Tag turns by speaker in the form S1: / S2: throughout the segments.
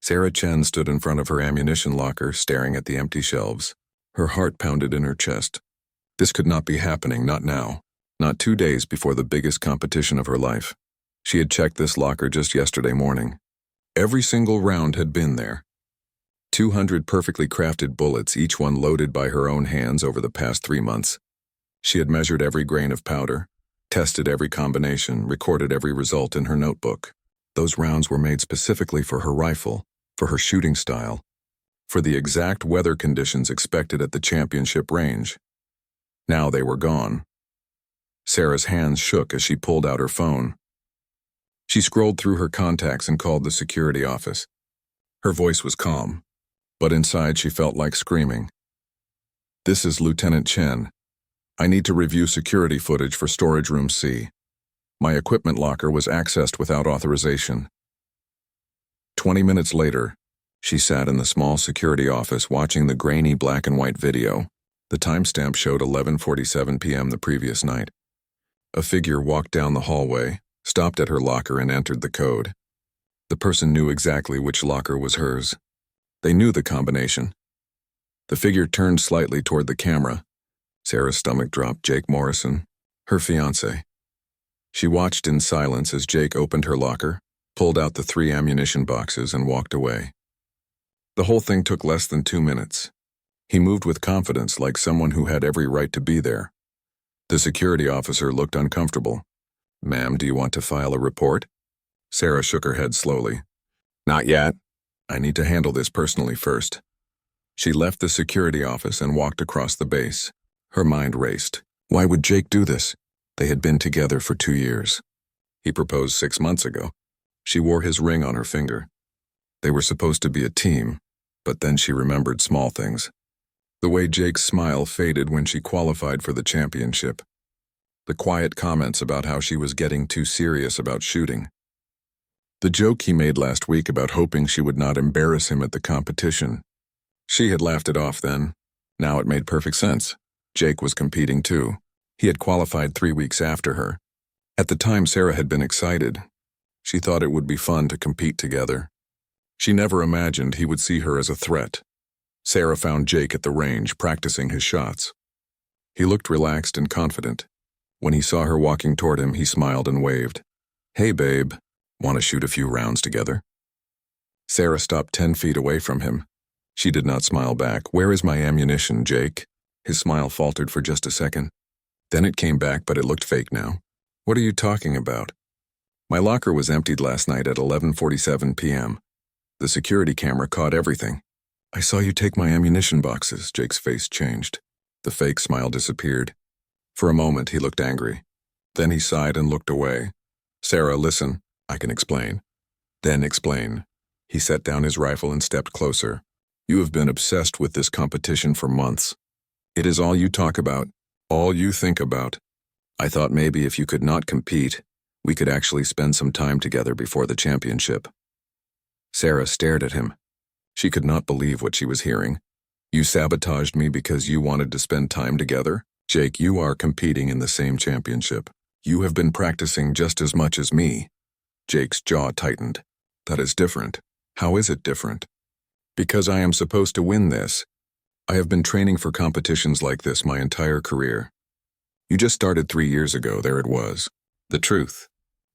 S1: Sarah Chen stood in front of her ammunition locker, staring at the empty shelves. Her heart pounded in her chest. This could not be happening, not now. Not 2 days before the biggest competition of her life. She had checked this locker just yesterday morning. Every single round had been there. 200 perfectly crafted bullets, each one loaded by her own hands over the past 3 months. She had measured every grain of powder, tested every combination, recorded every result in her notebook. Those rounds were made specifically for her rifle, for her shooting style, for the exact weather conditions expected at the championship range. Now they were gone. Sarah's hands shook as she pulled out her phone. She scrolled through her contacts and called the security office. Her voice was calm, but inside she felt like screaming. "This is Lieutenant Chen. I need to review security footage for Storage Room C. My equipment locker was accessed without authorization." 20 minutes later, she sat in the small security office watching the grainy black and white video. The timestamp showed 11:47 p.m. the previous night. A figure walked down the hallway, stopped at her locker and entered the code. The person knew exactly which locker was hers. They knew the combination. The figure turned slightly toward the camera. Sarah's stomach dropped. Jake Morrison, her fiancé. She watched in silence as Jake opened her locker, pulled out the 3 ammunition boxes and walked away. The whole thing took less than 2 minutes. He moved with confidence, like someone who had every right to be there. The security officer looked uncomfortable. "Ma'am, do you want to file a report?" Sarah shook her head slowly. "Not yet. I need to handle this personally first." She left the security office and walked across the base. Her mind raced. Why would Jake do this? They had been together for 2 years. He proposed 6 months ago. She wore his ring on her finger. They were supposed to be a team, but then she remembered small things. The way Jake's smile faded when she qualified for the championship. The quiet comments about how she was getting too serious about shooting. The joke he made last week about hoping she would not embarrass him at the competition. She had laughed it off then. Now it made perfect sense. Jake was competing too. He had qualified 3 weeks after her. At the time, Sarah had been excited. She thought it would be fun to compete together. She never imagined he would see her as a threat. Sarah found Jake at the range, practicing his shots. He looked relaxed and confident. When he saw her walking toward him, he smiled and waved. "Hey, babe, want to shoot a few rounds together?" Sarah stopped 10 feet away from him. She did not smile back. "Where is my ammunition, Jake?" His smile faltered for just a second. Then it came back, but it looked fake now. "What are you talking about?" "My locker was emptied last night at 11:47 p.m. The security camera caught everything." "I saw you take my ammunition boxes." Jake's face changed. The fake smile disappeared. For a moment, he looked angry. Then he sighed and looked away. "Sarah, listen. I can explain." "Then explain." He set down his rifle and stepped closer. "You have been obsessed with this competition for months. It is all you talk about, all you think about. I thought maybe if you could not compete, we could actually spend some time together before the championship." Sarah stared at him. She could not believe what she was hearing. "You sabotaged me because you wanted to spend time together? Jake, you are competing in the same championship. You have been practicing just as much as me." Jake's jaw tightened. "That is different." "How is it different?" "Because I am supposed to win this. I have been training for competitions like this my entire career. You just started 3 years ago, there it was. The truth."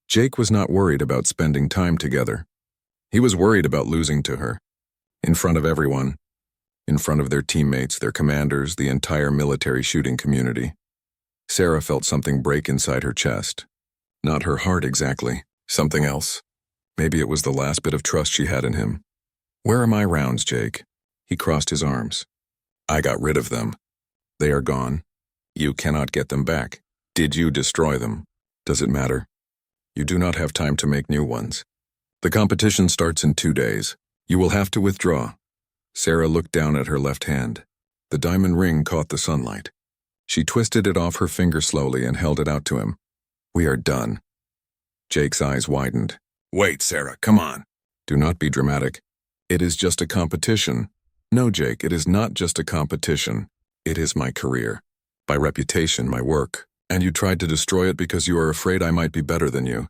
S1: Jake was not worried about spending time together. He was worried about losing to her. In front of everyone. In front of their teammates, their commanders, the entire military shooting community. Sarah felt something break inside her chest. Not her heart exactly. Something else. Maybe it was the last bit of trust she had in him. "Where are my rounds, Jake?" He crossed his arms. "I got rid of them. They are gone. You cannot get them back. Did you destroy them? Does it matter? You do not have time to make new ones. The competition starts in 2 days. You will have to withdraw." Sarah looked down at her left hand. The diamond ring caught the sunlight. She twisted it off her finger slowly and held it out to him. "We are done." Jake's eyes widened. "Wait, Sarah, come on." "Do not be dramatic. It is just a competition." "No, Jake, it is not just a competition. It is my career. My reputation, my work. And you tried to destroy it because you are afraid I might be better than you."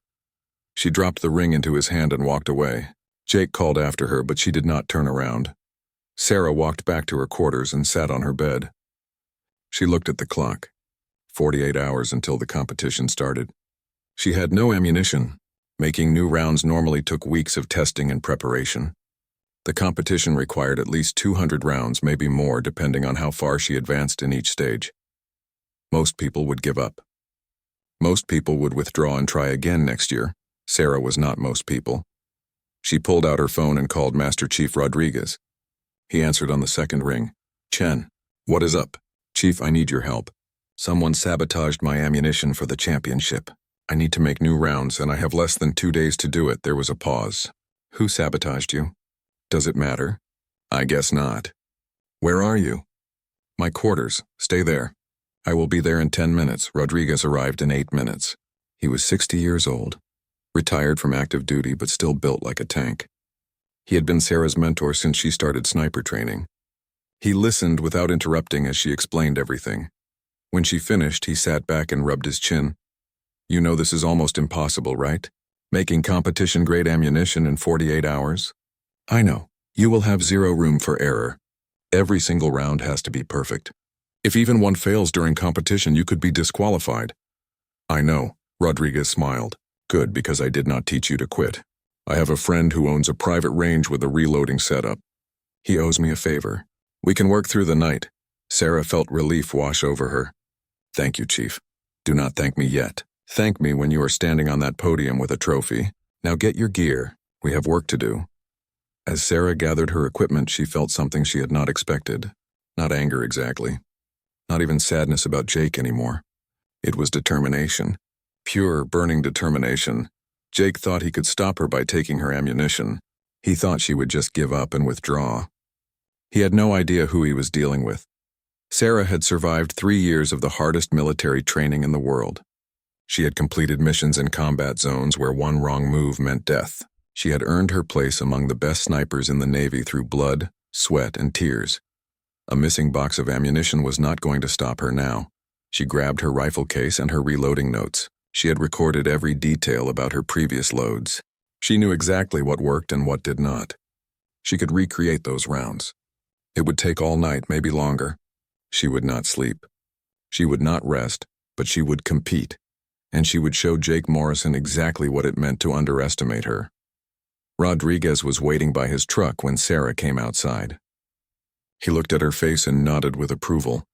S1: She dropped the ring into his hand and walked away. Jake called after her, but she did not turn around. Sarah walked back to her quarters and sat on her bed. She looked at the clock. 48 hours until the competition started. She had no ammunition. Making new rounds normally took weeks of testing and preparation. The competition required at least 200 rounds, maybe more, depending on how far she advanced in each stage. Most people would give up. Most people would withdraw and try again next year. Sarah was not most people. She pulled out her phone and called Master Chief Rodriguez. He answered on the second ring. "Chen, what is up?" "Chief, I need your help. Someone sabotaged my ammunition for the championship. I need to make new rounds, and I have less than 2 days to do it." There was a pause. "Who sabotaged you?" "Does it matter?" "I guess not." "Where are you?" "My quarters. Stay there." "I will be there in 10 minutes. Rodriguez arrived in 8 minutes. He was 60 years old, retired from active duty but still built like a tank. He had been Sarah's mentor since she started sniper training. He listened without interrupting as she explained everything. When she finished, he sat back and rubbed his chin. "You know this is almost impossible, right? Making competition-grade ammunition in 48 hours? I know. You will have zero room for error. Every single round has to be perfect. If even one fails during competition, you could be disqualified." "I know," Rodriguez smiled. "Good, because I did not teach you to quit. I have a friend who owns a private range with a reloading setup. He owes me a favor. We can work through the night." Sarah felt relief wash over her. "Thank you, Chief. Do not thank me yet. Thank me when you are standing on that podium with a trophy. Now get your gear. We have work to do." As Sarah gathered her equipment, she felt something she had not expected. Not anger exactly. Not even sadness about Jake anymore. It was determination. Pure, burning determination. Jake thought he could stop her by taking her ammunition. He thought she would just give up and withdraw. He had no idea who he was dealing with. Sarah had survived 3 years of the hardest military training in the world. She had completed missions in combat zones where one wrong move meant death. She had earned her place among the best snipers in the Navy through blood, sweat, and tears. A missing box of ammunition was not going to stop her now. She grabbed her rifle case and her reloading notes. She had recorded every detail about her previous loads. She knew exactly what worked and what did not. She could recreate those rounds. It would take all night, maybe longer. She would not sleep. She would not rest, but she would compete. And she would show Jake Morrison exactly what it meant to underestimate her. Rodriguez was waiting by his truck when Sarah came outside. He looked at her face and nodded with approval.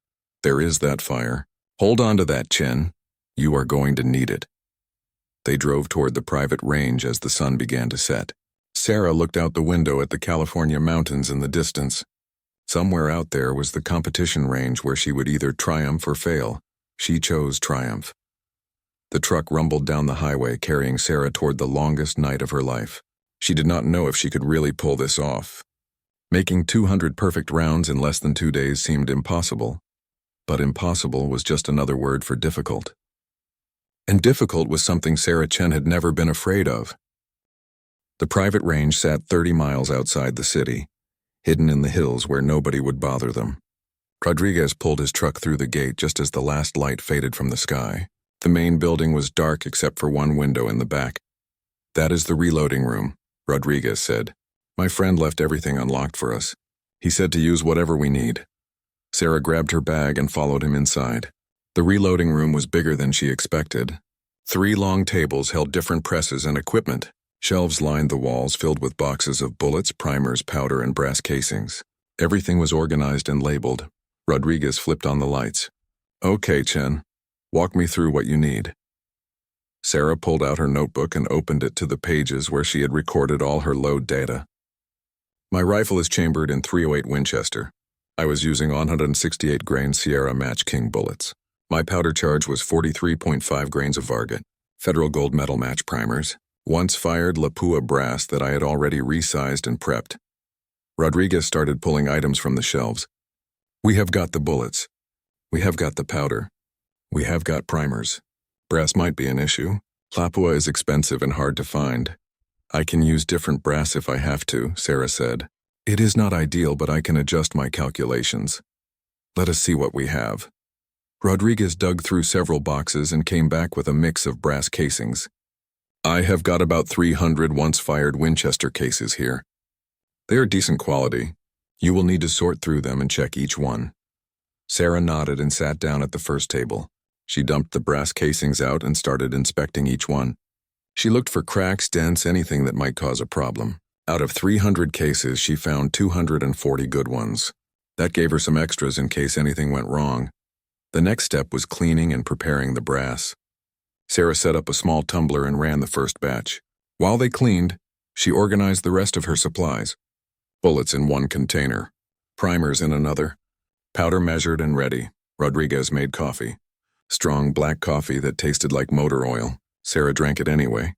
S1: "There is that fire. Hold on to that, Chen. You are going to need it." They drove toward the private range as the sun began to set. Sarah looked out the window at the California mountains in the distance. Somewhere out there was the competition range where she would either triumph or fail. She chose triumph. The truck rumbled down the highway, carrying Sarah toward the longest night of her life. She did not know if she could really pull this off. Making 200 perfect rounds in less than 2 days seemed impossible. But impossible was just another word for difficult. And difficult was something Sarah Chen had never been afraid of. The private range sat 30 miles outside the city, hidden in the hills where nobody would bother them. Rodriguez pulled his truck through the gate just as the last light faded from the sky. The main building was dark except for one window in the back. "That is the reloading room," Rodriguez said. "My friend left everything unlocked for us. He said to use whatever we need." Sarah grabbed her bag and followed him inside. The reloading room was bigger than she expected. 3 long tables held different presses and equipment. Shelves lined the walls filled with boxes of bullets, primers, powder, and brass casings. Everything was organized and labeled. Rodriguez flipped on the lights. "Okay, Chen. Walk me through what you need." Sarah pulled out her notebook and opened it to the pages where she had recorded all her load data. "My rifle is chambered in .308 Winchester. I was using 168 grain Sierra Match King bullets. My powder charge was 43.5 grains of Varget, Federal Gold Medal Match primers, once fired Lapua brass that I had already resized and prepped." Rodriguez started pulling items from the shelves. "We have got the bullets. We have got the powder. We have got primers. Brass might be an issue. Lapua is expensive and hard to find. I can use different brass if I have to," Sarah said. "It is not ideal, but I can adjust my calculations. Let us see what we have." Rodriguez dug through several boxes and came back with a mix of brass casings. I have got about 300 once-fired Winchester cases here. They are decent quality. You will need to sort through them and check each one. Sarah nodded and sat down at the first table. She dumped the brass casings out and started inspecting each one. She looked for cracks, dents, anything that might cause a problem. Out of 300 cases, she found 240 good ones. That gave her some extras in case anything went wrong. The next step was cleaning and preparing the brass. Sarah set up a small tumbler and ran the first batch. While they cleaned, she organized the rest of her supplies. Bullets in one container, primers in another, powder measured and ready. Rodriguez made coffee. Strong black coffee that tasted like motor oil. Sarah drank it anyway.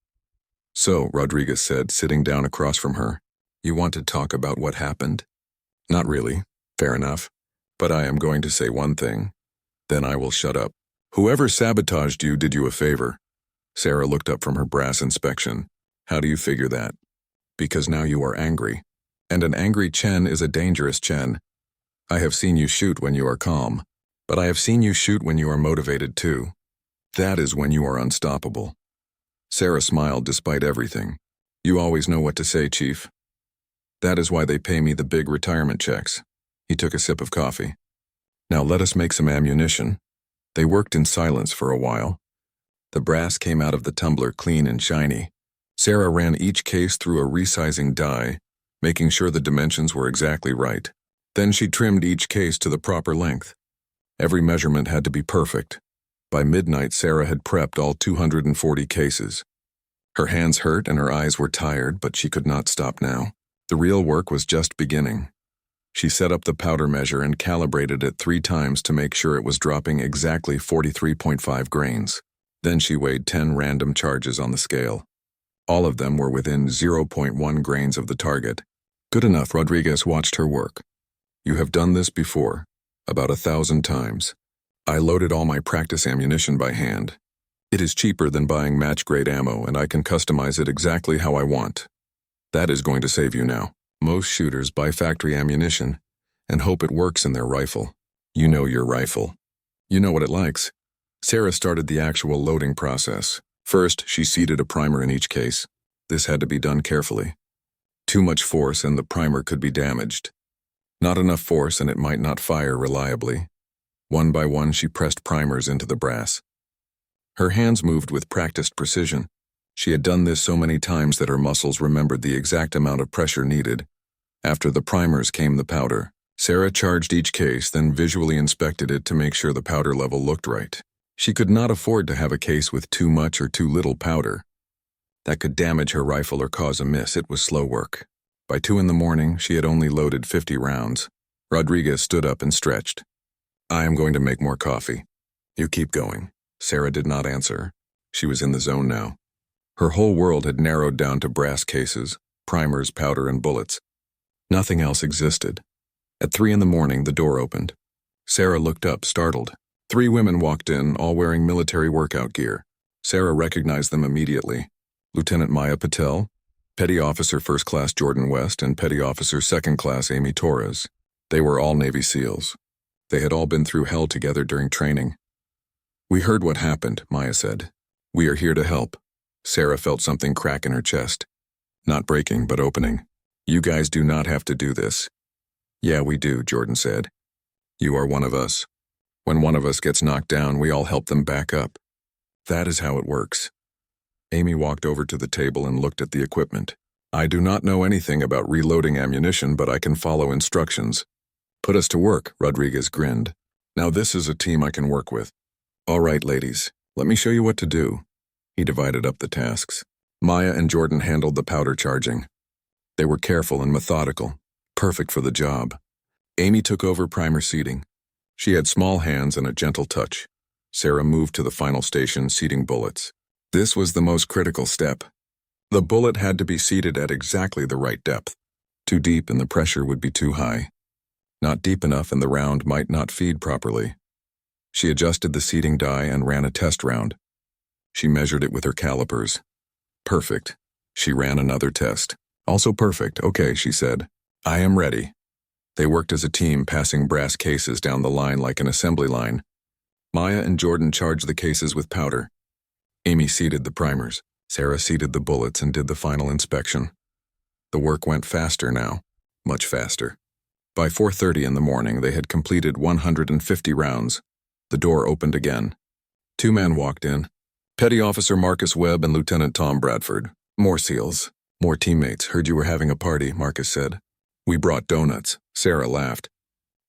S1: So, Rodriguez said, sitting down across from her, you want to talk about what happened? Not really. Fair enough. But I am going to say one thing. Then I will shut up. Whoever sabotaged you did you a favor. Sarah looked up from her brass inspection. How do you figure that? Because now you are angry. And an angry Chen is a dangerous Chen. I have seen you shoot when you are calm. But I have seen you shoot when you are motivated too. That is when you are unstoppable. Sarah smiled despite everything. You always know what to say, Chief. That is why they pay me the big retirement checks. He took a sip of coffee. Now let us make some ammunition. They worked in silence for a while. The brass came out of the tumbler clean and shiny. Sarah ran each case through a resizing die, making sure the dimensions were exactly right. Then she trimmed each case to the proper length. Every measurement had to be perfect. By midnight, Sarah had prepped all 240 cases. Her hands hurt and her eyes were tired, but she could not stop now. The real work was just beginning. She set up the powder measure and calibrated it 3 times to make sure it was dropping exactly 43.5 grains. Then she weighed 10 random charges on the scale. All of them were within 0.1 grains of the target. Good enough, Rodriguez watched her work. You have done this before, about 1,000 times. I loaded all my practice ammunition by hand. It is cheaper than buying match-grade ammo, and I can customize it exactly how I want. That is going to save you now. Most shooters buy factory ammunition and hope it works in their rifle. You know your rifle. You know what it likes. Sarah started the actual loading process. First, she seated a primer in each case. This had to be done carefully. Too much force and the primer could be damaged. Not enough force and it might not fire reliably. One by one, she pressed primers into the brass. Her hands moved with practiced precision. She had done this so many times that her muscles remembered the exact amount of pressure needed. After the primers came the powder. Sarah charged each case, then visually inspected it to make sure the powder level looked right. She could not afford to have a case with too much or too little powder. That could damage her rifle or cause a miss. It was slow work. By 2 in the morning, she had only loaded 50 rounds. Rodriguez stood up and stretched. I am going to make more coffee. You keep going. Sarah did not answer. She was in the zone now. Her whole world had narrowed down to brass cases, primers, powder, and bullets. Nothing else existed. At 3 in the morning, the door opened. Sarah looked up, startled. 3 women walked in, all wearing military workout gear. Sarah recognized them immediately. Lieutenant Maya Patel, Petty Officer First Class Jordan West, and Petty Officer Second Class Amy Torres. They were all Navy SEALs. They had all been through hell together during training. We heard what happened, Maya said. We are here to help. Sarah felt something crack in her chest. Not breaking, but opening. You guys do not have to do this. Yeah, we do, Jordan said. You are one of us. When one of us gets knocked down, we all help them back up. That is how it works. Amy walked over to the table and looked at the equipment. I do not know anything about reloading ammunition, but I can follow instructions. Put us to work, Rodriguez grinned. Now this is a team I can work with. All right, ladies, let me show you what to do. He divided up the tasks. Maya and Jordan handled the powder charging. They were careful and methodical, perfect for the job. Amy took over primer seating. She had small hands and a gentle touch. Sarah moved to the final station, seating bullets. This was the most critical step. The bullet had to be seated at exactly the right depth. Too deep and the pressure would be too high. Not deep enough and the round might not feed properly. She adjusted the seating die and ran a test round. She measured it with her calipers. Perfect. She ran another test. Also perfect. Okay, she said. I am ready. They worked as a team, passing brass cases down the line like an assembly line. Maya and Jordan charged the cases with powder. Amy seated the primers. Sarah seated the bullets and did the final inspection. The work went faster now, much faster. By 4:30 in the morning, they had completed 150 rounds. The door opened again. Two men walked in. Petty Officer Marcus Webb and Lieutenant Tom Bradford. More SEALs. More teammates. Heard you were having a party, Marcus said. We brought donuts. Sarah laughed.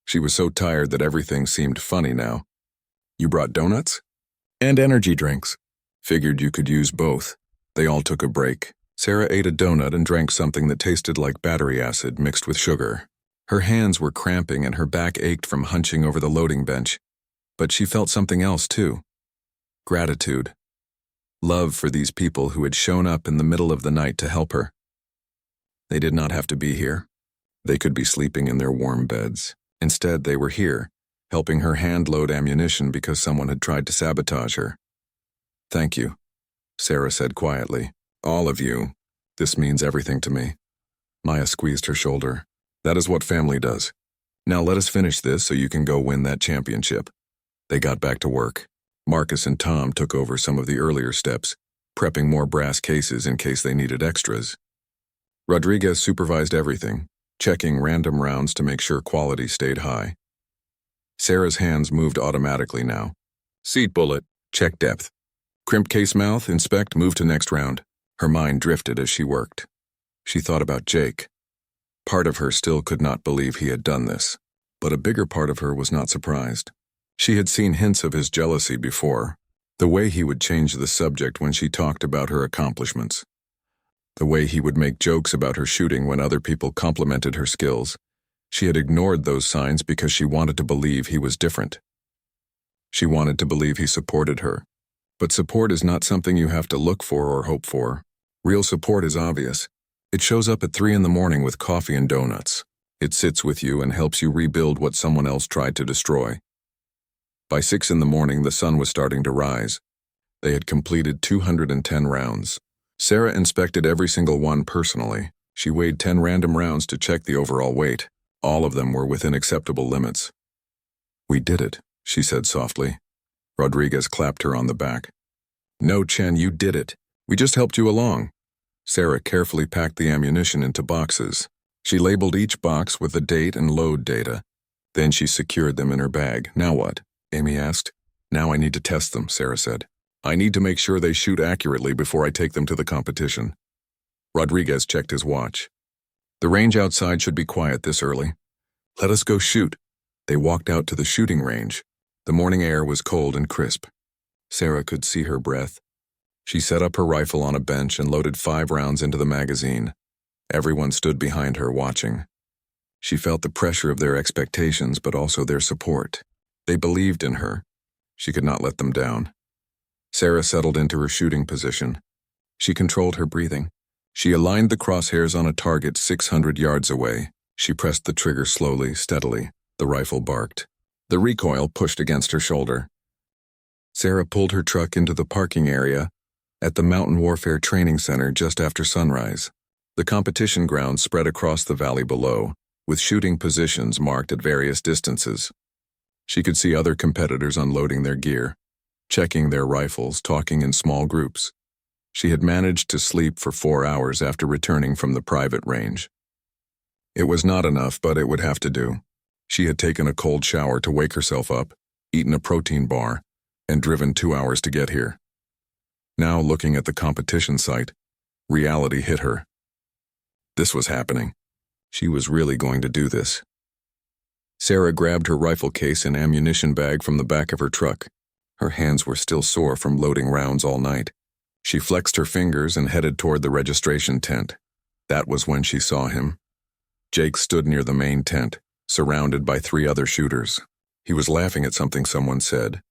S1: She was so tired that everything seemed funny now. You brought donuts? And energy drinks. Figured you could use both. They all took a break. Sarah ate a donut and drank something that tasted like battery acid mixed with sugar. Her hands were cramping and her back ached from hunching over the loading bench. But she felt something else too. Gratitude. Love for these people who had shown up in the middle of the night to help her. They did not have to be here. They could be sleeping in their warm beds. Instead, they were here, helping her hand-load ammunition because someone had tried to sabotage her. Thank you, Sarah said quietly. All of you. This means everything to me. Maya squeezed her shoulder. That is what family does. Now let us finish this so you can go win that championship. They got back to work. Marcus and Tom took over some of the earlier steps, prepping more brass cases in case they needed extras. Rodriguez supervised everything, checking random rounds to make sure quality stayed high. Sarah's hands moved automatically now. Seat bullet, check depth. Crimp case mouth, inspect, move to next round. Her mind drifted as she worked. She thought about Jake. Part of her still could not believe he had done this, but a bigger part of her was not surprised. She had seen hints of his jealousy before, the way he would change the subject when she talked about her accomplishments, the way he would make jokes about her shooting when other people complimented her skills. She had ignored those signs because she wanted to believe he was different. She wanted to believe he supported her. But support is not something you have to look for or hope for. Real support is obvious. It shows up at 3 in the morning with coffee and donuts. It sits with you and helps you rebuild what someone else tried to destroy. By 6 in the morning, the sun was starting to rise. They had completed 210 rounds. Sarah inspected every single one personally. She weighed 10 random rounds to check the overall weight. All of them were within acceptable limits. We did it, she said softly. Rodriguez clapped her on the back. No, Chen, you did it. We just helped you along. Sarah carefully packed the ammunition into boxes. She labeled each box with the date and load data. Then she secured them in her bag. Now what? Amy asked. Now I need to test them, Sarah said. I need to make sure they shoot accurately before I take them to the competition. Rodriguez checked his watch. The range outside should be quiet this early. Let us go shoot. They walked out to the shooting range. The morning air was cold and crisp. Sarah could see her breath. She set up her rifle on a bench and loaded 5 rounds into the magazine. Everyone stood behind her, watching. She felt the pressure of their expectations, but also their support. They believed in her. She could not let them down. Sarah settled into her shooting position. She controlled her breathing. She aligned the crosshairs on a target 600 yards away. She pressed the trigger slowly, steadily. The rifle barked. The recoil pushed against her shoulder. Sarah pulled her truck into the parking area at the Mountain Warfare Training Center just after sunrise. The competition grounds spread across the valley below, with shooting positions marked at various distances. She could see other competitors unloading their gear, checking their rifles, talking in small groups. She had managed to sleep for 4 hours after returning from the private range. It was not enough, but it would have to do. She had taken a cold shower to wake herself up, eaten a protein bar, and driven 2 hours to get here. Now, looking at the competition site, reality hit her. This was happening. She was really going to do this. Sarah grabbed her rifle case and ammunition bag from the back of her truck. Her hands were still sore from loading rounds all night. She flexed her fingers and headed toward the registration tent. That was when she saw him. Jake stood near the main tent, surrounded by 3 other shooters. He was laughing at something someone said.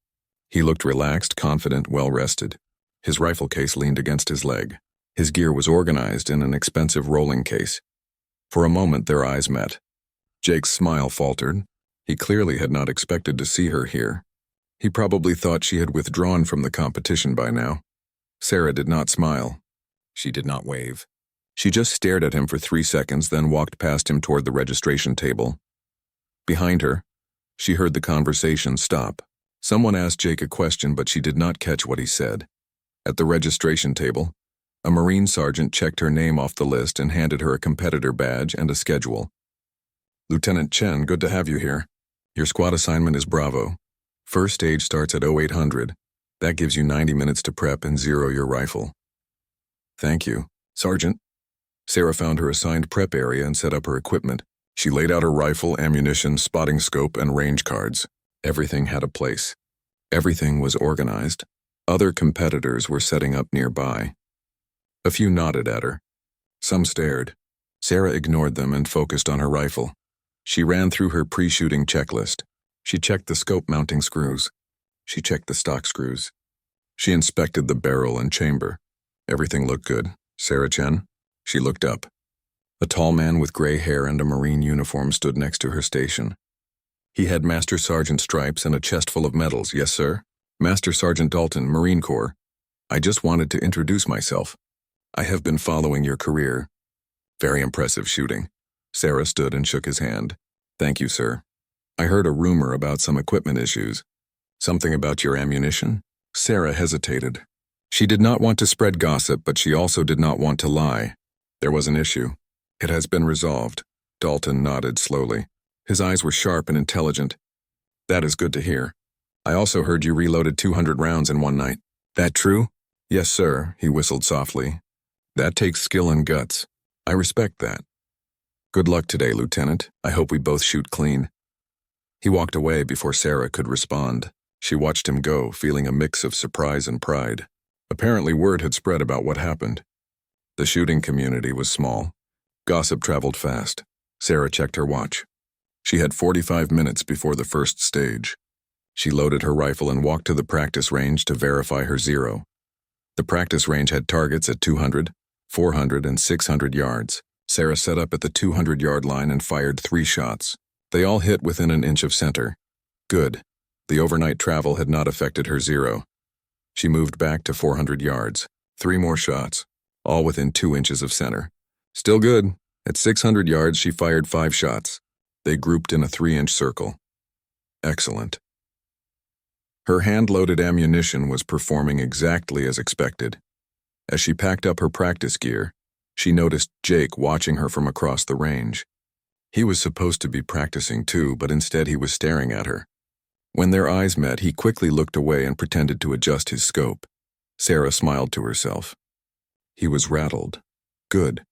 S1: He looked relaxed, confident, well-rested. His rifle case leaned against his leg. His gear was organized in an expensive rolling case. For a moment, their eyes met. Jake's smile faltered. He clearly had not expected to see her here. He probably thought she had withdrawn from the competition by now. Sarah did not smile. She did not wave. She just stared at him for 3 seconds, then walked past him toward the registration table. Behind her, she heard the conversation stop. Someone asked Jake a question, but she did not catch what he said. At the registration table, A Marine sergeant checked her name off the list and handed her a competitor badge and a schedule. Lieutenant Chen, good to have you here. Your squad assignment is Bravo. First stage starts at 0800. That gives you 90 minutes to prep and zero your rifle. Thank you, Sergeant. Sarah found her assigned prep area and set up her equipment. She laid out her rifle, ammunition, spotting scope, and range cards. Everything had a place. Everything was organized. Other competitors were setting up nearby. A few nodded at her. Some stared. Sarah ignored them and focused on her rifle. She ran through her pre-shooting checklist. She checked the scope mounting screws. She checked the stock screws. She inspected the barrel and chamber. Everything looked good. Sarah Chen? She looked up. A tall man with gray hair and a Marine uniform stood next to her station. He had Master Sergeant stripes and a chest full of medals. Yes, sir. Master Sergeant Dalton, Marine Corps. I just wanted to introduce myself. I have been following your career. Very impressive shooting. Sarah stood and shook his hand. Thank you, sir. I heard a rumor about some equipment issues. Something about your ammunition? Sarah hesitated. She did not want to spread gossip, but she also did not want to lie. There was an issue. It has been resolved. Dalton nodded slowly. His eyes were sharp and intelligent. That is good to hear. I also heard you reloaded 200 rounds in one night. That true? Yes, sir, he whistled softly. That takes skill and guts. I respect that. Good luck today, Lieutenant. I hope we both shoot clean. He walked away before Sarah could respond. She watched him go, feeling a mix of surprise and pride. Apparently word had spread about what happened. The shooting community was small. Gossip traveled fast. Sarah checked her watch. She had 45 minutes before the first stage. She loaded her rifle and walked to the practice range to verify her zero. The practice range had targets at 200, 400, and 600 yards. Sarah set up at the 200-yard line and fired 3 shots. They all hit within an inch of center. Good. The overnight travel had not affected her zero. She moved back to 400 yards. 3 more shots, all within 2 inches of center. Still good. At 600 yards, she fired 5 shots. They grouped in a 3-inch circle. Excellent. Her hand-loaded ammunition was performing exactly as expected. As she packed up her practice gear, she noticed Jake watching her from across the range. He was supposed to be practicing too, but instead he was staring at her. When their eyes met, he quickly looked away and pretended to adjust his scope. Sarah smiled to herself. He was rattled. Good.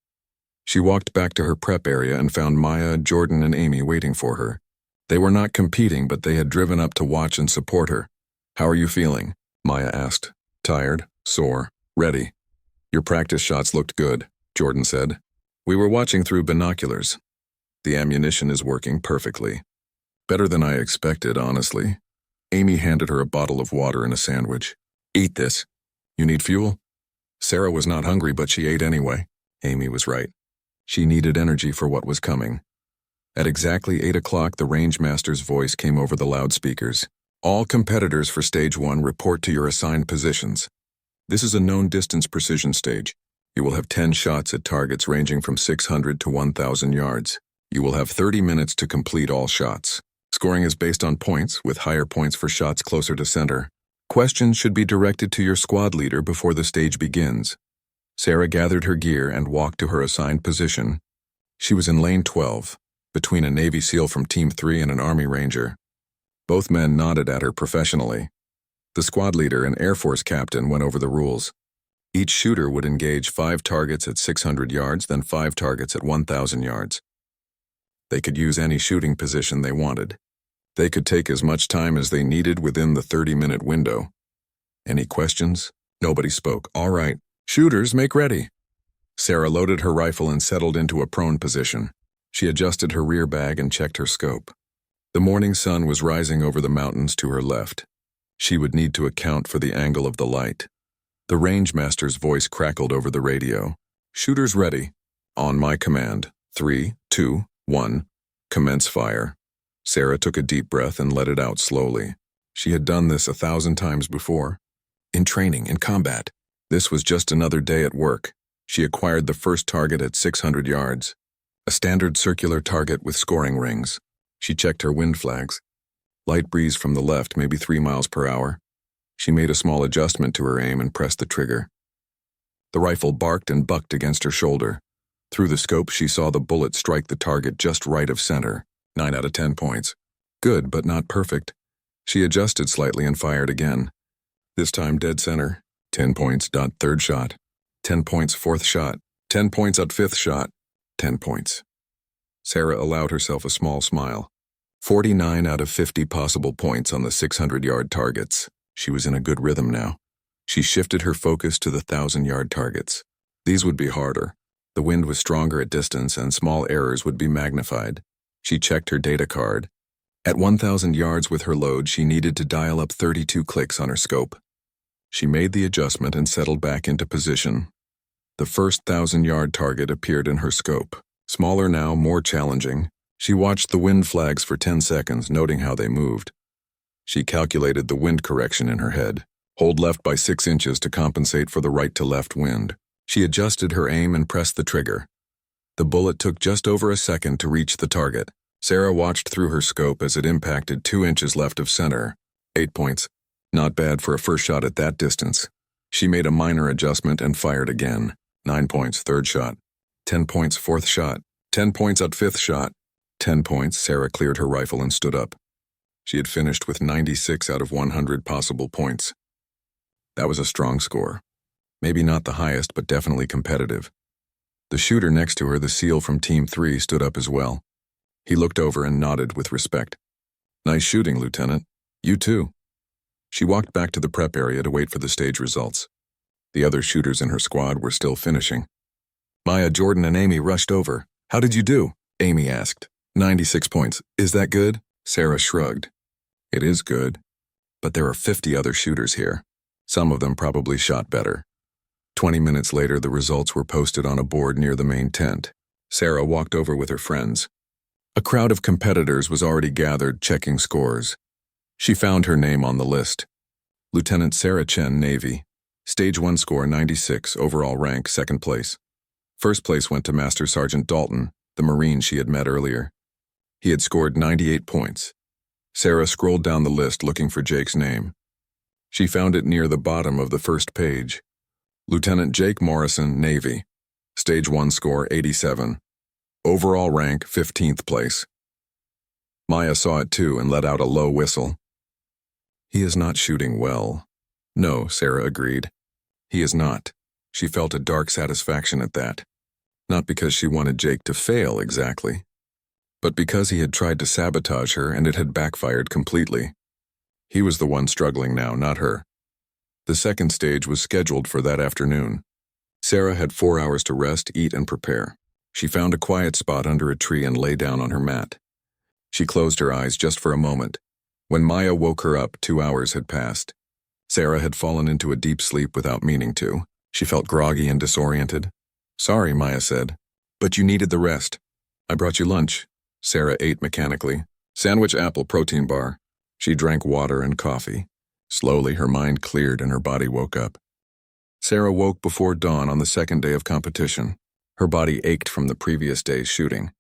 S1: She walked back to her prep area and found Maya, Jordan, and Amy waiting for her. They were not competing, but they had driven up to watch and support her. How are you feeling? Maya asked. Tired, sore, ready. Your practice shots looked good, Jordan said. We were watching through binoculars. The ammunition is working perfectly. Better than I expected, honestly. Amy handed her a bottle of water and a sandwich. Eat this. You need fuel? Sarah was not hungry, but she ate anyway. Amy was right. She needed energy for what was coming. At exactly 8 o'clock, the range master's voice came over the loudspeakers. All competitors for Stage 1 report to your assigned positions. This is a known distance precision stage. You will have 10 shots at targets ranging from 600 to 1,000 yards. You will have 30 minutes to complete all shots. Scoring is based on points, with higher points for shots closer to center. Questions should be directed to your squad leader before the stage begins. Sarah gathered her gear and walked to her assigned position. She was in lane 12, between a Navy SEAL from Team 3 and an Army Ranger. Both men nodded at her professionally. The squad leader, an Air Force captain, went over the rules. Each shooter would engage 5 targets at 600 yards, then 5 targets at 1,000 yards. They could use any shooting position they wanted. They could take as much time as they needed within the 30-minute window. Any questions? Nobody spoke. All right. Shooters, make ready. Sarah loaded her rifle and settled into a prone position. She adjusted her rear bag and checked her scope. The morning sun was rising over the mountains to her left. She would need to account for the angle of the light. The range master's voice crackled over the radio. Shooters ready. On my command. 3, 2, 1. Commence fire. Sarah took a deep breath and let it out slowly. She had done this 1,000 times before. In training, in combat. This was just another day at work. She acquired the first target at 600 yards. A standard circular target with scoring rings. She checked her wind flags. Light breeze from the left, maybe 3 miles per hour. She made a small adjustment to her aim and pressed the trigger. The rifle barked and bucked against her shoulder. Through the scope, she saw the bullet strike the target just right of center. 9 out of 10 points. Good, but not perfect. She adjusted slightly and fired again. This time dead center. 10 points. Third shot. 10 points. Fourth shot. 10 points at fifth shot. 10 points. Sarah allowed herself a small smile. 49 out of 50 possible points on the 600-yard targets. She was in a good rhythm now. She shifted her focus to the 1,000-yard targets. These would be harder. The wind was stronger at distance and small errors would be magnified. She checked her data card. At 1,000 yards with her load, she needed to dial up 32 clicks on her scope. She made the adjustment and settled back into position. The first 1,000-yard target appeared in her scope. Smaller now, more challenging. She watched the wind flags for 10 seconds, noting how they moved. She calculated the wind correction in her head. Hold left by 6 inches to compensate for the right to left wind. She adjusted her aim and pressed the trigger. The bullet took just over a second to reach the target. Sarah watched through her scope as it impacted 2 inches left of center. 8 points. Not bad for a first shot at that distance. She made a minor adjustment and fired again. 9 points, third shot. 10 points, fourth shot. 10 points at fifth shot. 10 points. Sarah cleared her rifle and stood up. She had finished with 96 out of 100 possible points. That was a strong score. Maybe not the highest, but definitely competitive. The shooter next to her, the SEAL from Team 3, stood up as well. He looked over and nodded with respect. Nice shooting, Lieutenant. You too. She walked back to the prep area to wait for the stage results. The other shooters in her squad were still finishing. Maya, Jordan, and Amy rushed over. How did you do? Amy asked. 96 points. Is that good? Sarah shrugged. It is good. But there are 50 other shooters here. Some of them probably shot better. 20 minutes later, the results were posted on a board near the main tent. Sarah walked over with her friends. A crowd of competitors was already gathered, checking scores. She found her name on the list. Lieutenant Sarah Chen, Navy. Stage 1 score 96, overall rank 2nd place. First place went to Master Sergeant Dalton, the Marine she had met earlier. He had scored 98 points. Sarah scrolled down the list looking for Jake's name. She found it near the bottom of the first page. Lieutenant Jake Morrison, Navy. Stage 1 score 87. Overall rank 15th place. Maya saw it too and let out a low whistle. He is not shooting well. No, Sarah agreed. He is not. She felt a dark satisfaction at that. Not because she wanted Jake to fail exactly, but because he had tried to sabotage her and it had backfired completely. He was the one struggling now, not her. The second stage was scheduled for that afternoon. Sarah had 4 hours to rest, eat, and prepare. She found a quiet spot under a tree and lay down on her mat. She closed her eyes just for a moment. When Maya woke her up, 2 hours had passed. Sarah had fallen into a deep sleep without meaning to. She felt groggy and disoriented. Sorry, Maya said, but you needed the rest. I brought you lunch. Sarah ate mechanically. Sandwich, apple, protein bar. She drank water and coffee. Slowly, her mind cleared and her body woke up. Sarah woke before dawn on the second day of competition. Her body ached from the previous day's shooting.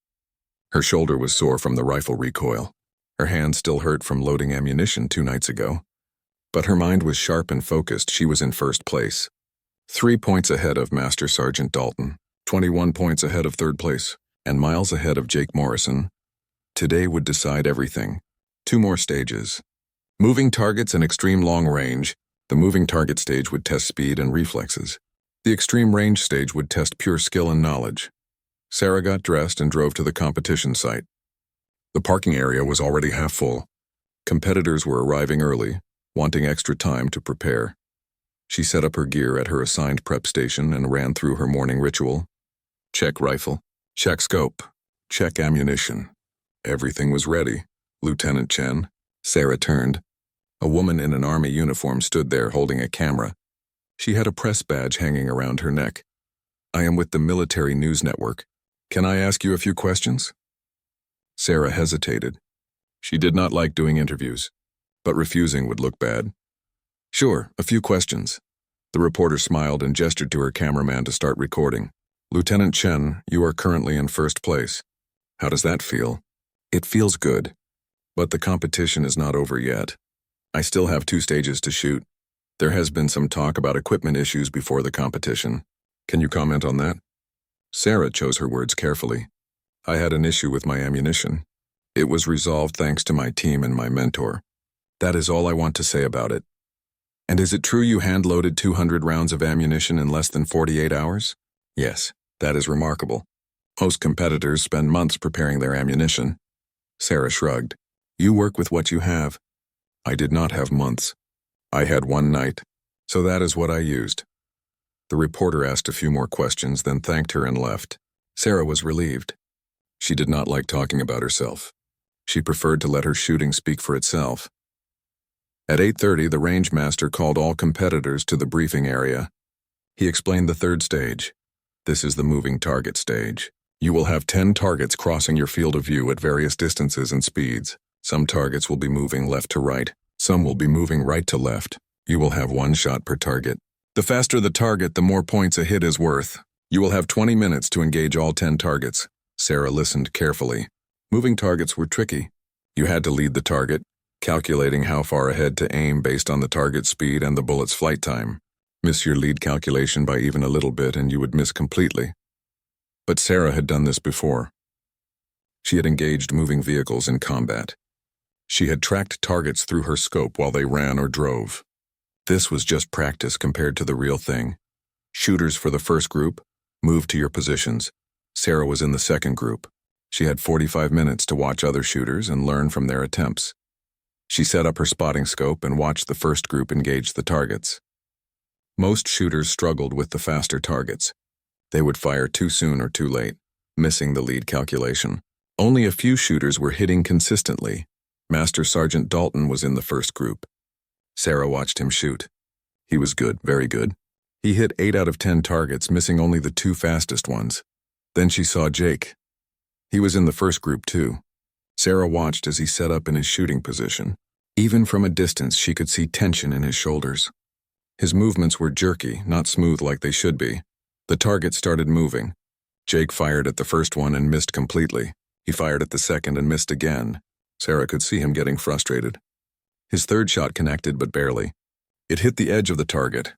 S1: Her shoulder was sore from the rifle recoil. Her hand still hurt from loading ammunition 2 nights ago. But her mind was sharp and focused. She was in first place. 3 points ahead of Master Sergeant Dalton, 21 points ahead of third place, and miles ahead of Jake Morrison. Today would decide everything. 2 more stages. Moving targets and extreme long range. The moving target stage would test speed and reflexes. The extreme range stage would test pure skill and knowledge. Sarah got dressed and drove to the competition site. The parking area was already half full. Competitors were arriving early, wanting extra time to prepare. She set up her gear at her assigned prep station and ran through her morning ritual. Check rifle. Check scope. Check ammunition. Everything was ready. Lieutenant Chen. Sarah turned. A woman in an army uniform stood there holding a camera. She had a press badge hanging around her neck. I am with the Military News Network. Can I ask you a few questions? Sarah hesitated. She did not like doing interviews, but refusing would look bad. Sure, a few questions. The reporter smiled and gestured to her cameraman to start recording. Lieutenant Chen, you are currently in first place. How does that feel? It feels good. But the competition is not over yet. I still have 2 stages to shoot. There has been some talk about equipment issues before the competition. Can you comment on that? Sarah chose her words carefully. I had an issue with my ammunition. It was resolved thanks to my team and my mentor. That is all I want to say about it. And is it true you hand-loaded 200 rounds of ammunition in less than 48 hours? Yes, that is remarkable. Most competitors spend months preparing their ammunition. Sarah shrugged. You work with what you have. I did not have months. I had one night. So that is what I used. The reporter asked a few more questions, then thanked her and left. Sarah was relieved. She did not like talking about herself. She preferred to let her shooting speak for itself. At 8:30, the range master called all competitors to the briefing area. He explained the third stage. This is the moving target stage. You will have 10 targets crossing your field of view at various distances and speeds. Some targets will be moving left to right. Some will be moving right to left. You will have one shot per target. The faster the target, the more points a hit is worth. You will have 20 minutes to engage all 10 targets. Sarah listened carefully. Moving targets were tricky. You had to lead the target, calculating how far ahead to aim based on the target speed and the bullet's flight time. Miss your lead calculation by even a little bit and you would miss completely. But Sarah had done this before. She had engaged moving vehicles in combat. She had tracked targets through her scope while they ran or drove. This was just practice compared to the real thing. Shooters for the first group, move to your positions. Sarah was in the second group. She had 45 minutes to watch other shooters and learn from their attempts. She set up her spotting scope and watched the first group engage the targets. Most shooters struggled with the faster targets. They would fire too soon or too late, missing the lead calculation. Only a few shooters were hitting consistently. Master Sergeant Dalton was in the first group. Sarah watched him shoot. He was good, very good. He hit 8 out of 10 targets, missing only the 2 fastest ones. Then she saw Jake. He was in the first group too. Sarah watched as he set up in his shooting position. Even from a distance, she could see tension in his shoulders. His movements were jerky, not smooth like they should be. The target started moving. Jake fired at the first one and missed completely. He fired at the second and missed again. Sarah could see him getting frustrated. His third shot connected, but barely. It hit the edge of the target.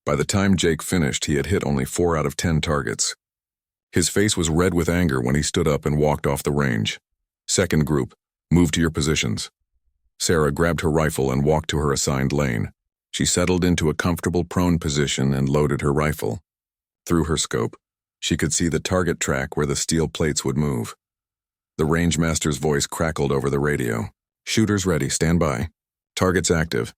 S1: By the time Jake finished, he had hit only 4 out of 10 targets. His face was red with anger when he stood up and walked off the range. Second group, move to your positions. Sarah grabbed her rifle and walked to her assigned lane. She settled into a comfortable prone position and loaded her rifle. Through her scope, she could see the target track where the steel plates would move. The range master's voice crackled over the radio. Shooters ready, stand by. Targets active.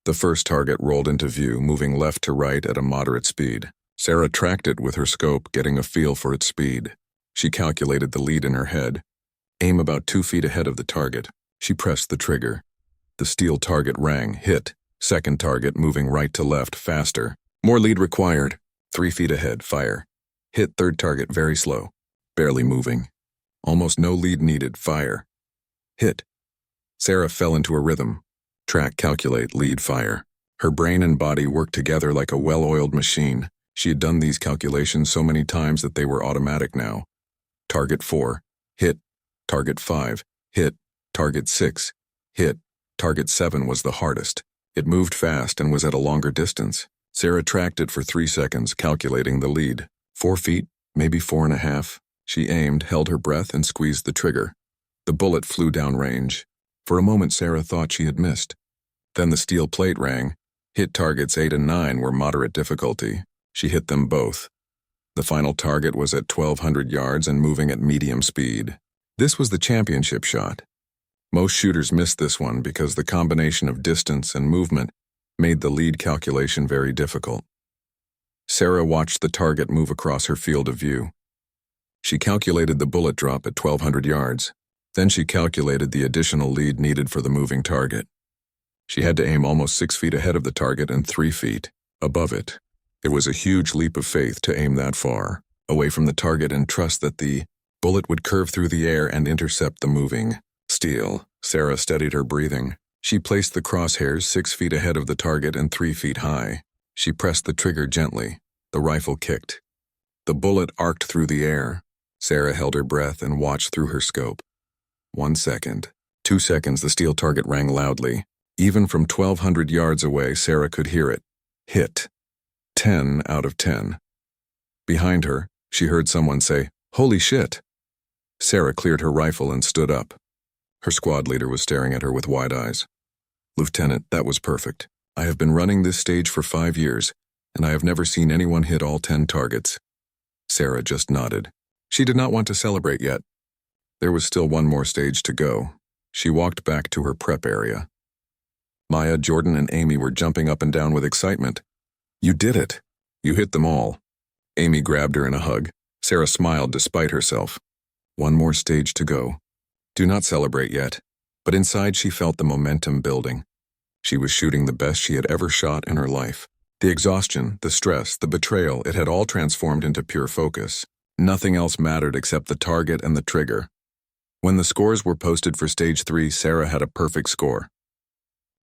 S1: The first target rolled into view, moving left to right at a moderate speed. Sarah tracked it with her scope, getting a feel for its speed. She calculated the lead in her head. Aim about 2 feet ahead of the target. She pressed the trigger. The steel target rang, hit. Second target moving right to left, faster. More lead required. 3 feet ahead, fire. Hit third target very slow. Barely moving. Almost no lead needed, fire. Hit. Sarah fell into a rhythm. Track, calculate, lead, fire. Her brain and body worked together like a well-oiled machine. She had done these calculations so many times that they were automatic now. Target 4, hit. Target 5, hit. Target 6, hit. Target 7 was the hardest. It moved fast and was at a longer distance. Sarah tracked it for 3 seconds, calculating the lead. 4 feet, maybe 4.5. She aimed, held her breath, and squeezed the trigger. The bullet flew downrange. For a moment, Sarah thought she had missed. Then the steel plate rang. Hit targets 8 and 9 were moderate difficulty. She hit them both. The final target was at 1,200 yards and moving at medium speed. This was the championship shot. Most shooters missed this one because the combination of distance and movement made the lead calculation very difficult. Sarah watched the target move across her field of view. She calculated the bullet drop at 1,200 yards. Then she calculated the additional lead needed for the moving target. She had to aim almost 6 feet ahead of the target and 3 feet above it. It was a huge leap of faith to aim that far, away from the target, and trust that the bullet would curve through the air and intercept the moving steel. Sarah steadied her breathing. She placed the crosshairs 6 feet ahead of the target and 3 feet high. She pressed the trigger gently. The rifle kicked. The bullet arced through the air. Sarah held her breath and watched through her scope. 1 second. 2 seconds, the steel target rang loudly. Even from 1,200 yards away, Sarah could hear it. Hit. 10 out of 10. Behind her, she heard someone say, "Holy shit!" Sarah cleared her rifle and stood up. Her squad leader was staring at her with wide eyes. "Lieutenant, that was perfect. I have been running this stage for 5 years, and I have never seen anyone hit all 10 targets." Sarah just nodded. She did not want to celebrate yet. There was still one more stage to go. She walked back to her prep area. Maya, Jordan, and Amy were jumping up and down with excitement. "You did it. You hit them all." Amy grabbed her in a hug. Sarah smiled despite herself. One more stage to go. Do not celebrate yet. But inside she felt the momentum building. She was shooting the best she had ever shot in her life. The exhaustion, the stress, the betrayal, it had all transformed into pure focus. Nothing else mattered except the target and the trigger. When the scores were posted for Stage 3, Sarah had a perfect score.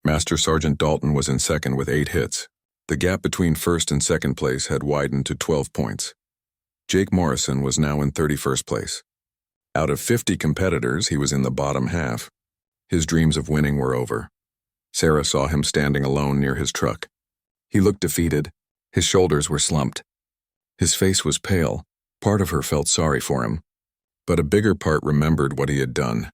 S1: Master Sergeant Dalton was in second with 8 hits. The gap between first and second place had widened to 12 points. Jake Morrison was now in 31st place. Out of 50 competitors, he was in the bottom half. His dreams of winning were over. Sarah saw him standing alone near his truck. He looked defeated. His shoulders were slumped. His face was pale. Part of her felt sorry for him. But a bigger part remembered what he had done.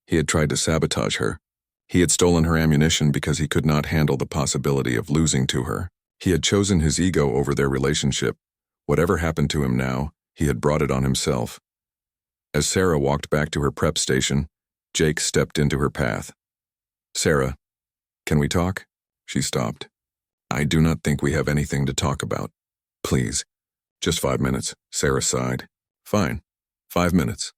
S1: He had tried to sabotage her. He had stolen her ammunition because he could not handle the possibility of losing to her. He had chosen his ego over their relationship. Whatever happened to him now, he had brought it on himself. As Sarah walked back to her prep station, Jake stepped into her path. "Sarah, can we talk?" She stopped. "I do not think we have anything to talk about. Please, just 5 minutes," Sarah sighed. "Fine, 5 minutes."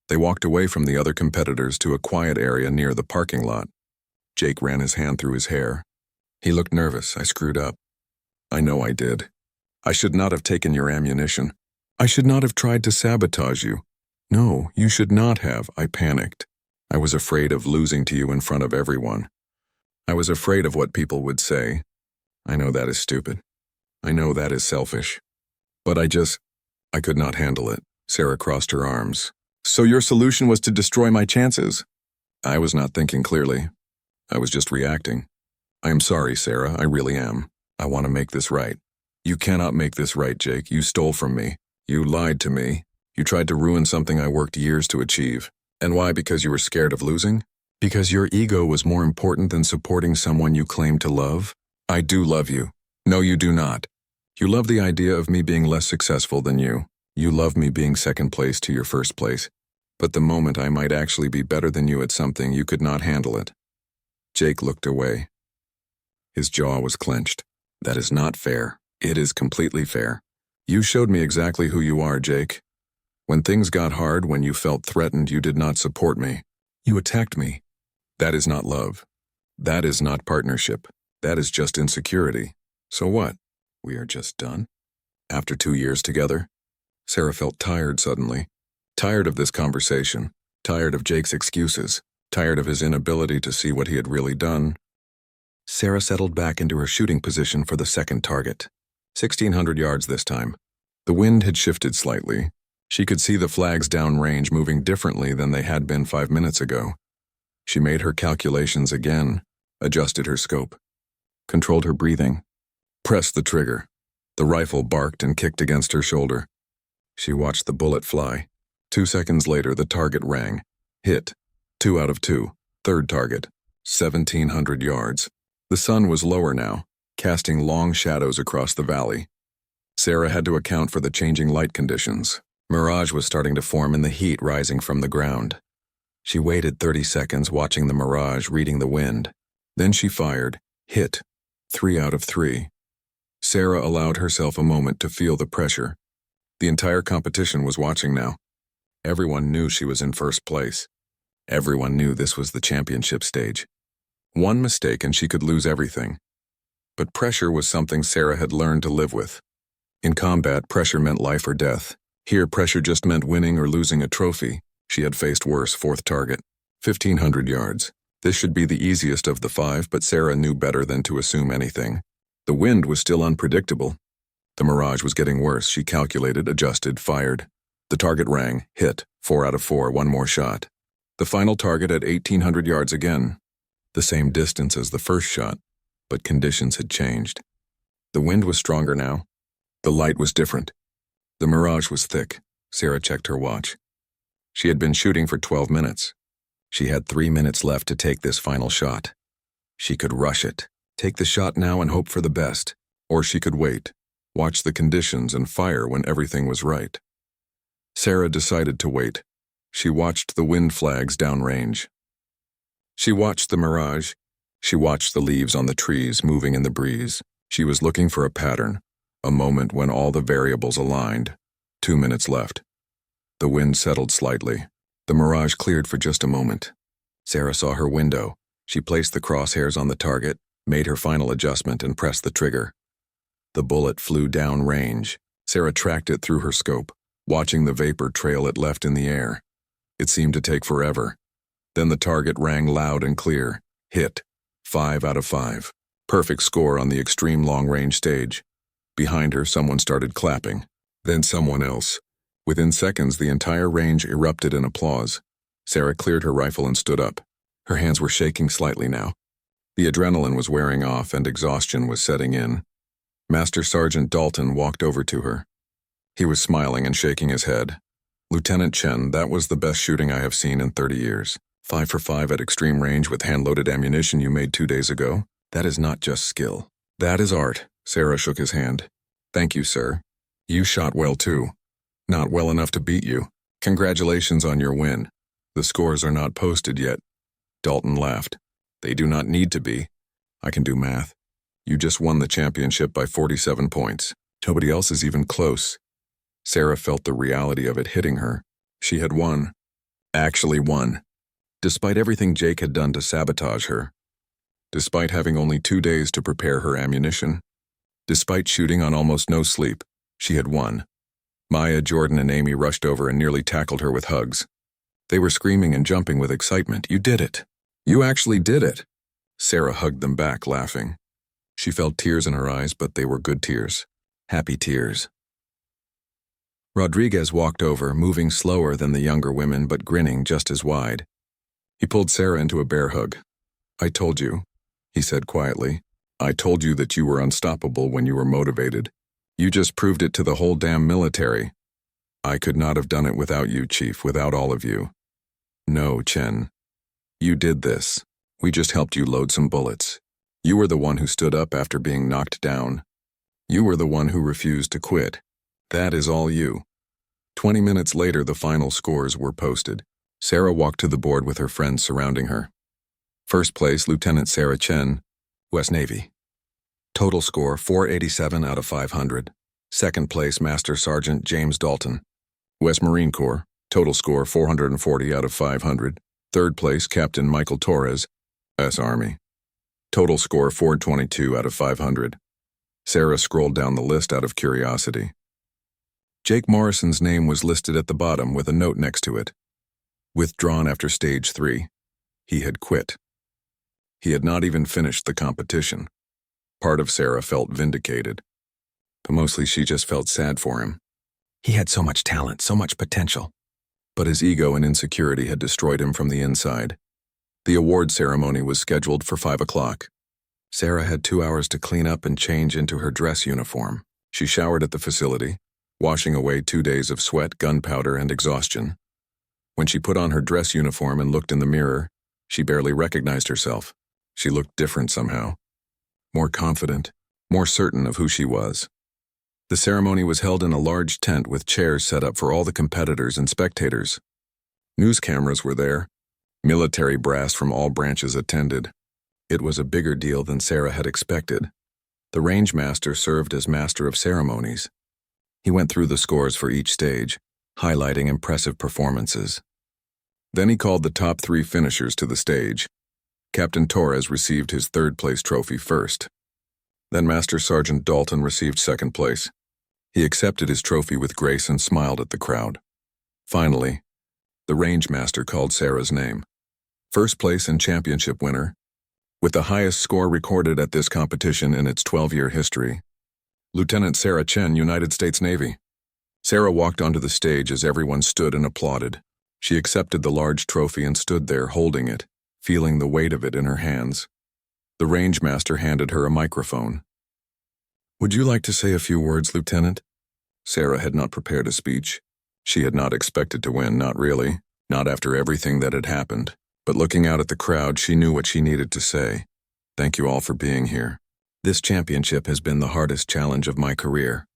S1: They walked away from the other competitors to a quiet area near the parking lot. Jake ran his hand through his hair. He looked nervous. "I screwed up. I know I did. I should not have taken your ammunition. I should not have tried to sabotage you. No, you should not have." I panicked. I was afraid of losing to you in front of everyone. I was afraid of what people would say. I know that is stupid. I know that is selfish. But I could not handle it. Sarah crossed her arms. "So your solution was to destroy my chances?" I was not thinking clearly. I was just reacting. "I am sorry, Sarah, I really am. I want to make this right." "You cannot make this right, Jake. You stole from me. You lied to me. You tried to ruin something I worked years to achieve. And why? Because you were scared of losing? Because your ego was more important than supporting someone you claimed to love? I do love you." "No, you do not. You love the idea of me being less successful than you. You love me being second place to your first place. But the moment I might actually be better than you at something, you could not handle it." Jake looked away. His jaw was clenched. "That is not fair. It is completely fair. You showed me exactly who you are, Jake. When things got hard, when you felt threatened, you did not support me. You attacked me. That is not love. That is not partnership. That is just insecurity. So what? We are just done? After 2 years together?" Sarah felt tired suddenly. Tired of this conversation. Tired of Jake's excuses. Tired of his inability to see what he had really done. Sarah settled back into her shooting position for the second target. 1,600 yards this time. The wind had shifted slightly. She could see the flags downrange moving differently than they had been 5 minutes ago. She made her calculations again, adjusted her scope, controlled her breathing, pressed the trigger. The rifle barked and kicked against her shoulder. She watched the bullet fly. 2 seconds later, the target rang. Hit. 2 out of 2. Third target. 1,700 yards. The sun was lower now, casting long shadows across the valley. Sarah had to account for the changing light conditions. Mirage was starting to form in the heat rising from the ground. She waited 30 seconds watching the mirage, reading the wind. Then she fired. Hit. 3 out of 3. Sarah allowed herself a moment to feel the pressure. The entire competition was watching now. Everyone knew she was in first place. Everyone knew this was the championship stage. One mistake and she could lose everything. But pressure was something Sarah had learned to live with. In combat, pressure meant life or death. Here, pressure just meant winning or losing a trophy. She had faced worse. Fourth target. 1,500 yards. This should be the easiest of the 5, but Sarah knew better than to assume anything. The wind was still unpredictable. The mirage was getting worse. She calculated, adjusted, fired. The target rang. Hit. 4 out of 4. One more shot. The final target at 1,800 yards again. The same distance as the first shot, but conditions had changed. The wind was stronger now. The light was different. The mirage was thick. Sarah checked her watch. She had been shooting for 12 minutes. She had 3 minutes left to take this final shot. She could rush it, take the shot now and hope for the best, or she could wait, watch the conditions and fire when everything was right. Sarah decided to wait. She watched the wind flags downrange. She watched the mirage. She watched the leaves on the trees moving in the breeze. She was looking for a pattern, a moment when all the variables aligned. 2 minutes left. The wind settled slightly. The mirage cleared for just a moment. Sarah saw her window. She placed the crosshairs on the target, made her final adjustment, and pressed the trigger. The bullet flew down range. Sarah tracked it through her scope, watching the vapor trail it left in the air. It seemed to take forever. Then the target rang loud and clear. Hit. 5 out of 5. Perfect score on the extreme long-range stage. Behind her, someone started clapping. Then someone else. Within seconds, the entire range erupted in applause. Sarah cleared her rifle and stood up. Her hands were shaking slightly now. The adrenaline was wearing off and exhaustion was setting in. Master Sergeant Dalton walked over to her. He was smiling and shaking his head. Lieutenant Chen, that was the best shooting I have seen in 30 years. 5 for 5 at extreme range with hand-loaded ammunition you made 2 days ago. That is not just skill. That is art. Sarah shook his hand. Thank you, sir. You shot well too. Not well enough to beat you. Congratulations on your win. The scores are not posted yet. Dalton laughed. They do not need to be. I can do math. You just won the championship by 47 points. Nobody else is even close. Sarah felt the reality of it hitting her. She had won. Actually won. Despite everything Jake had done to sabotage her. Despite having only 2 days to prepare her ammunition. Despite shooting on almost no sleep, she had won. Maya, Jordan, and Amy rushed over and nearly tackled her with hugs. They were screaming and jumping with excitement. You did it. You actually did it. Sarah hugged them back, laughing. She felt tears in her eyes, but they were good tears. Happy tears. Rodriguez walked over, moving slower than the younger women but grinning just as wide. He pulled Sarah into a bear hug. I told you, he said quietly. I told you that you were unstoppable when you were motivated. You just proved it to the whole damn military. I could not have done it without you, Chief, without all of you. No, Chen. You did this. We just helped you load some bullets. You were the one who stood up after being knocked down. You were the one who refused to quit. That is all you. 20 minutes later, the final scores were posted. Sarah walked to the board with her friends surrounding her. First place, Lieutenant Sarah Chen, U.S. Navy. Total score, 487 out of 500. Second place, Master Sergeant James Dalton, U.S. Marine Corps. Total score, 440 out of 500. Third place, Captain Michael Torres, U.S. Army. Total score, 422 out of 500. Sarah scrolled down the list out of curiosity. Jake Morrison's name was listed at the bottom with a note next to it. Withdrawn after stage 3. He had quit. He had not even finished the competition. Part of Sarah felt vindicated, but mostly she just felt sad for him. He had so much talent, so much potential. But his ego and insecurity had destroyed him from the inside. The award ceremony was scheduled for 5 o'clock. Sarah had 2 hours to clean up and change into her dress uniform. She showered at the facility, washing away 2 days of sweat, gunpowder, and exhaustion. When she put on her dress uniform and looked in the mirror, she barely recognized herself. She looked different somehow. More confident, more certain of who she was. The ceremony was held in a large tent with chairs set up for all the competitors and spectators. News cameras were there. Military brass from all branches attended. It was a bigger deal than Sarah had expected. The range master served as master of ceremonies. He went through the scores for each stage, highlighting impressive performances. Then he called the top 3 finishers to the stage. Captain Torres received his 3rd place trophy first. Then Master Sergeant Dalton received 2nd place. He accepted his trophy with grace and smiled at the crowd. Finally, the range master called Sarah's name. 1st place and championship winner, with the highest score recorded at this competition in its 12-year history, Lieutenant Sarah Chen, United States Navy. Sarah walked onto the stage as everyone stood and applauded. She accepted the large trophy and stood there holding it, feeling the weight of it in her hands. The range master handed her a microphone. Would you like to say a few words, Lieutenant? Sarah had not prepared a speech. She had not expected to win, not really, not after everything that had happened. But looking out at the crowd, she knew what she needed to say. Thank you all for being here. This championship has been the hardest challenge of my career.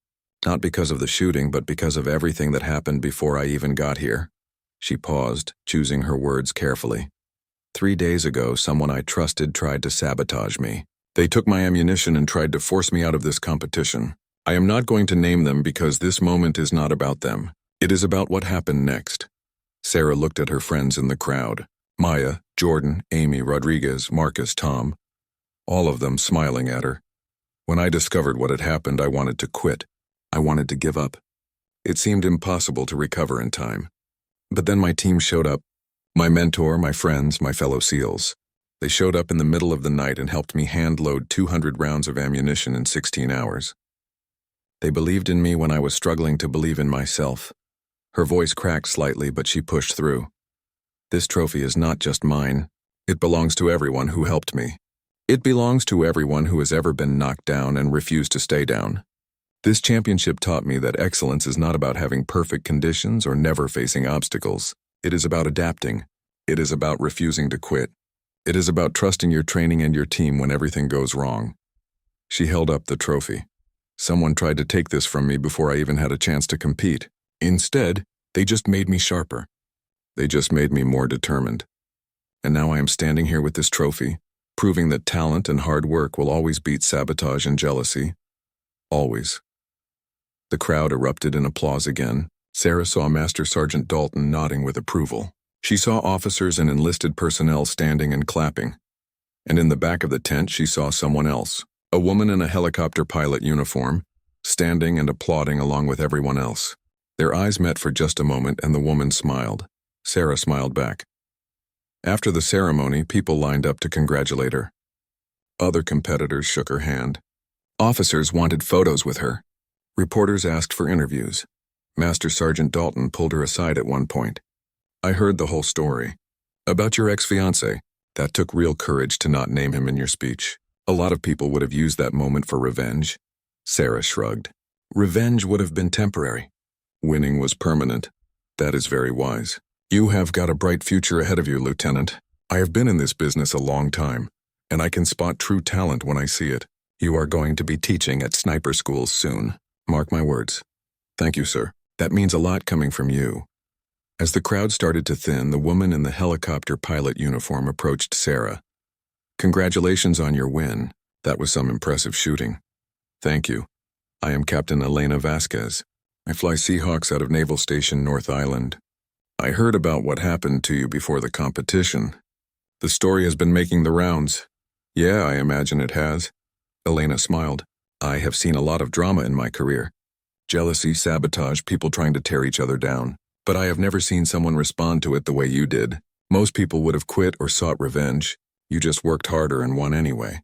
S1: Not because of the shooting, but because of everything that happened before I even got here. She paused, choosing her words carefully. 3 days ago, someone I trusted tried to sabotage me. They took my ammunition and tried to force me out of this competition. I am not going to name them because this moment is not about them. It is about what happened next. Sarah looked at her friends in the crowd. Maya, Jordan, Amy, Rodriguez, Marcus, Tom. All of them smiling at her. When I discovered what had happened, I wanted to quit. I wanted to give up. It seemed impossible to recover in time. But then my team showed up. My mentor, my friends, my fellow SEALs. They showed up in the middle of the night and helped me hand-load 200 rounds of ammunition in 16 hours. They believed in me when I was struggling to believe in myself. Her voice cracked slightly, but she pushed through. This trophy is not just mine. It belongs to everyone who helped me. It belongs to everyone who has ever been knocked down and refused to stay down. This championship taught me that excellence is not about having perfect conditions or never facing obstacles. It is about adapting. It is about refusing to quit. It is about trusting your training and your team when everything goes wrong. She held up the trophy. Someone tried to take this from me before I even had a chance to compete. Instead, they just made me sharper. They just made me more determined. And now I am standing here with this trophy, proving that talent and hard work will always beat sabotage and jealousy. Always. The crowd erupted in applause again. Sarah saw Master Sergeant Dalton nodding with approval. She saw officers and enlisted personnel standing and clapping. And in the back of the tent, she saw someone else, a woman in a helicopter pilot uniform, standing and applauding along with everyone else. Their eyes met for just a moment, and the woman smiled. Sarah smiled back. After the ceremony, people lined up to congratulate her. Other competitors shook her hand. Officers wanted photos with her. Reporters asked for interviews. Master Sergeant Dalton pulled her aside at one point. I heard the whole story. About your ex-fiancé. That took real courage to not name him in your speech. A lot of people would have used that moment for revenge. Sarah shrugged. Revenge would have been temporary. Winning was permanent. That is very wise. You have got a bright future ahead of you, Lieutenant. I have been in this business a long time, and I can spot true talent when I see it. You are going to be teaching at sniper schools soon. Mark my words. Thank you, sir. That means a lot coming from you. As the crowd started to thin, the woman in the helicopter pilot uniform approached Sarah. Congratulations on your win. That was some impressive shooting. Thank you. I am Captain Elena Vasquez. I fly Seahawks out of Naval Station North Island. I heard about what happened to you before the competition. The story has been making the rounds. Yeah, I imagine it has. Elena smiled. I have seen a lot of drama in my career. Jealousy, sabotage, people trying to tear each other down. But I have never seen someone respond to it the way you did. Most people would have quit or sought revenge. You just worked harder and won anyway.